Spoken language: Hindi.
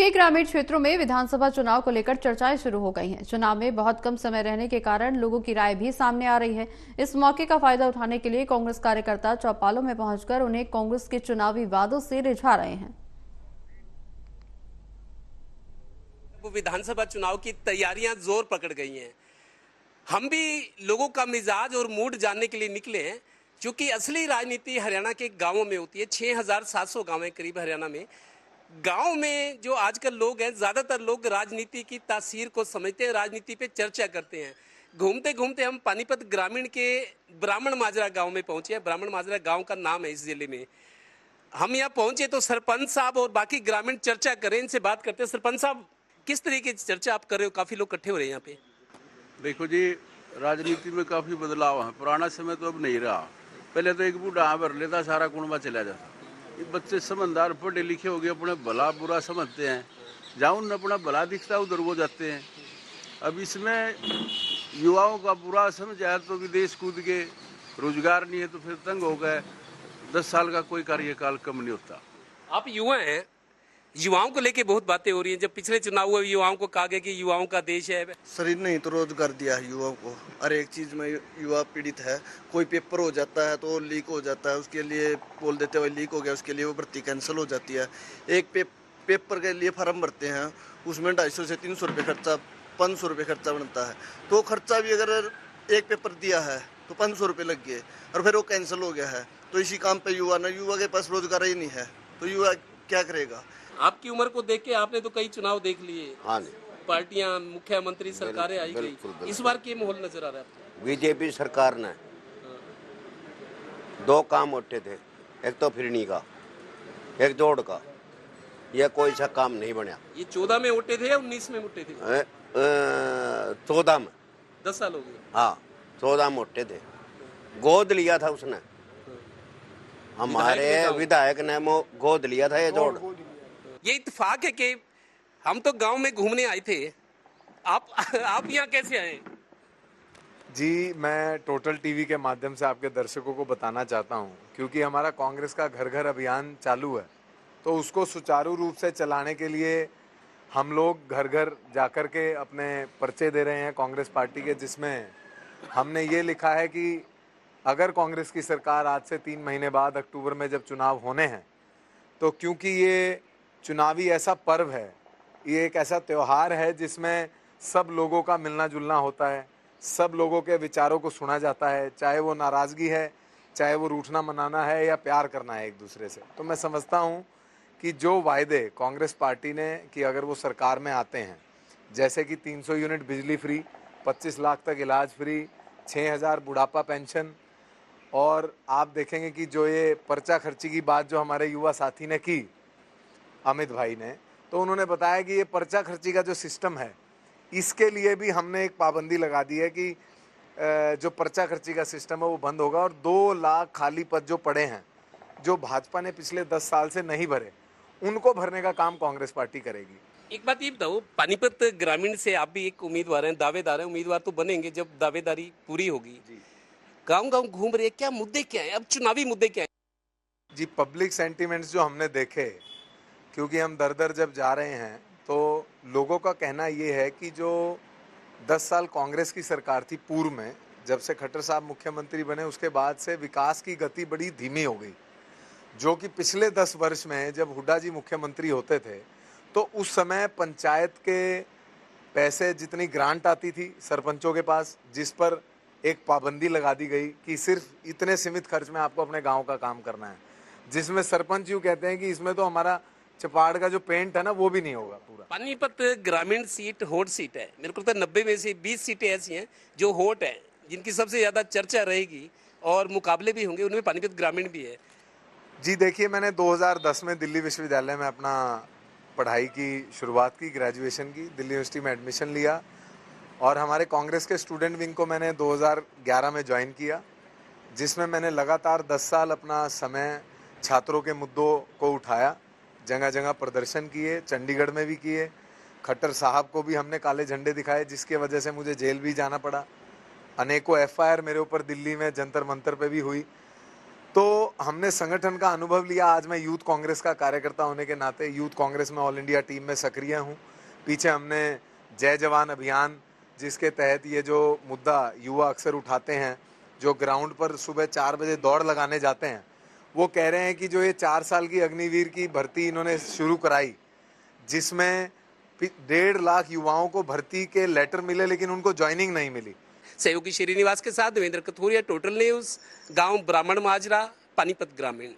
के ग्रामीण क्षेत्रों में विधानसभा चुनाव को लेकर चर्चाएं शुरू हो गई हैं। चुनाव में बहुत कम समय रहने के कारण लोगों की राय भी सामने आ रही है। इस मौके का फायदा उठाने के लिए कांग्रेस कार्यकर्ता चौपालों में पहुंचकर उन्हें कांग्रेस के चुनावी वादों से रिझा रहे हैं। विधानसभा चुनाव की तैयारियां जोर पकड़ गई हैं। हम भी लोगों का मिजाज और मूड जानने के लिए निकले हैं, क्योंकि असली राजनीति हरियाणा के गांवों में होती है। 6,700 गांव हैं करीब हरियाणा में। गांव में जो आजकल लोग हैं, ज़्यादातर लोग राजनीति की तासीर को समझते हैं, राजनीति पे चर्चा करते हैं। घूमते घूमते हम पानीपत ग्रामीण के ब्राह्मण माजरा गांव में पहुंचे हैं। ब्राह्मण माजरा गांव का नाम है इस जिले में। हम यहाँ पहुंचे तो सरपंच साहब और बाकी ग्रामीण चर्चा करें, इनसे बात करते हैं। सरपंच साहब, किस तरीके की चर्चा आप कर रहे हो? काफ़ी लोग इकट्ठे हो रहे हैं यहाँ पे। देखो जी, राजनीति में काफ़ी बदलाव है। पुराना समय तो अब नहीं रहा। पहले तो एक बूढ़ा भर लेता, सारा कुनबा चला जाता। ये बच्चे समझदार पढ़े लिखे हो गए, अपने भला बुरा समझते हैं। जहाँ उन्हें अपना भला दिखता है उधर वो जाते हैं। अब इसमें युवाओं का बुरा समझ आया तो विदेश कूद के, रोजगार नहीं है तो फिर तंग हो गए। 10 साल का कोई कार्यकाल कम नहीं होता। आप युवा हैं, युवाओं को लेके बहुत बातें हो रही हैं। जब पिछले चुनाव हुए, युवाओं को कहा गया कि युवाओं का देश है। शरीर नहीं तो रोजगार दिया है युवाओं को। हर एक चीज में युवा पीड़ित है। कोई पेपर हो जाता है तो लीक हो जाता है, उसके लिए बोल देते हैं लीक हो गया, उसके लिए वो भर्ती कैंसिल हो जाती है। एक पेपर के लिए फॉर्म भरते हैं, उसमें 250 से 300 रुपये खर्चा, 500 रुपये खर्चा बनता है। तो खर्चा भी अगर एक पेपर दिया है तो 500 रुपये लग गए और फिर वो कैंसिल हो गया है। तो इसी काम पे युवा के पास रोजगार ही नहीं है, तो युवा क्या करेगा? आपकी उम्र को देख के आपने तो कई चुनाव देख लिए। हाँ जी, पार्टियां, मुख्यमंत्री, सरकारें आई गई। इस बार क्या माहौल नजर आ रहा है आपको? बीजेपी सरकार ने 2 काम उठे थे, एक तो फिरनी का, एक जोड़ का। यह कोई सा काम नहीं बना। ये 14 में उठे थे या 19 में उठे थे? 14 में। 10 साल हो गए। हाँ, 14 में उठे थे। गोद लिया था उसने, हमारे विधायक ने गोद लिया था ये जोड़। ये इत्तेफाक है कि हम तो गांव में घूमने आए थे, आप यहाँ कैसे आए? जी, मैं टोटल टीवी के माध्यम से आपके दर्शकों को बताना चाहता हूँ, क्योंकि हमारा कांग्रेस का घर घर अभियान चालू है, तो उसको सुचारू रूप से चलाने के लिए हम लोग घर घर जाकर के अपने पर्चे दे रहे हैं कांग्रेस पार्टी के, जिसमें हमने ये लिखा है कि अगर कांग्रेस की सरकार आज से 3 महीने बाद अक्टूबर में जब चुनाव होने हैं, तो क्योंकि ये चुनावी ऐसा पर्व है, ये एक ऐसा त्यौहार है जिसमें सब लोगों का मिलना जुलना होता है, सब लोगों के विचारों को सुना जाता है, चाहे वो नाराज़गी है, चाहे वो रूठना मनाना है या प्यार करना है एक दूसरे से। तो मैं समझता हूँ कि जो वायदे कांग्रेस पार्टी ने कि अगर वो सरकार में आते हैं, जैसे कि 300 यूनिट बिजली फ्री, 25 लाख तक इलाज फ्री, 6,000 बुढ़ापा पेंशन, और आप देखेंगे कि जो ये पर्चा खर्ची की बात जो हमारे युवा साथी ने की, अमित भाई ने, तो उन्होंने बताया कि ये पर्चा खर्ची का जो सिस्टम है, इसके लिए भी हमने एक पाबंदी लगा दी है कि जो पर्चा खर्ची का सिस्टम है वो बंद होगा, और 2 लाख खाली पद जो पड़े हैं, जो भाजपा ने पिछले 10 साल से नहीं भरे, उनको भरने का काम कांग्रेस पार्टी करेगी। एक बात ये बताओ, पानीपत ग्रामीण से आप भी एक उम्मीदवार हैं, दावेदार हैं। उम्मीदवार तो बनेंगे जब दावेदारी पूरी होगी। गाँव गाँव घूम रहे, क्या मुद्दे क्या है अब? चुनावी मुद्दे क्या है? जी, पब्लिक सेंटिमेंट्स जो हमने देखे, क्योंकि हम दर दर जब जा रहे हैं, तो लोगों का कहना ये है कि जो 10 साल कांग्रेस की सरकार थी पूर्व में, जब से खट्टर साहब मुख्यमंत्री बने उसके बाद से विकास की गति बड़ी धीमी हो गई। जो कि पिछले 10 वर्ष में जब हुड्डा जी मुख्यमंत्री होते थे, तो उस समय पंचायत के पैसे, जितनी ग्रांट आती थी सरपंचों के पास, जिस पर एक पाबंदी लगा दी गई कि सिर्फ इतने सीमित खर्च में आपको अपने गाँव का काम करना है, जिसमें सरपंच यूँ कहते हैं कि इसमें तो हमारा चपाड़ का जो पेंट है ना वो भी नहीं होगा पूरा। पानीपत ग्रामीण सीट हॉट सीट है। मेरे को तो 90 में से 20 सीटें ऐसी हैं जो हॉट हैं, जिनकी सबसे ज़्यादा चर्चा रहेगी और मुकाबले भी होंगे, उनमें पानीपत ग्रामीण भी है। जी देखिए, मैंने 2010 में दिल्ली विश्वविद्यालय में अपना पढ़ाई की शुरुआत की, ग्रेजुएशन की, दिल्ली यूनिवर्सिटी में एडमिशन लिया, और हमारे कांग्रेस के स्टूडेंट विंग को मैंने 2011 में ज्वाइन किया, जिसमें मैंने लगातार 10 साल अपना समय छात्रों के मुद्दों को उठाया, जगह जगह प्रदर्शन किए, चंडीगढ़ में भी किए। खट्टर साहब को भी हमने काले झंडे दिखाए, जिसके वजह से मुझे जेल भी जाना पड़ा। अनेकों FIR मेरे ऊपर दिल्ली में जंतर मंतर पे भी हुई। तो हमने संगठन का अनुभव लिया। आज मैं यूथ कांग्रेस का कार्यकर्ता होने के नाते यूथ कांग्रेस में ऑल इंडिया टीम में सक्रिय हूँ। पीछे हमने जय जवान अभियान, जिसके तहत ये जो मुद्दा युवा अक्सर उठाते हैं, जो ग्राउंड पर सुबह 4 बजे दौड़ लगाने जाते हैं, वो कह रहे हैं कि जो ये 4 साल की अग्निवीर की भर्ती इन्होंने शुरू कराई, जिसमें 1.5 लाख युवाओं को भर्ती के लेटर मिले लेकिन उनको ज्वाइनिंग नहीं मिली। सहयोगी श्रीनिवास के साथ देवेंद्र कथोरिया, टोटल न्यूज, गांव ब्राह्मण माजरा, पानीपत ग्रामीण।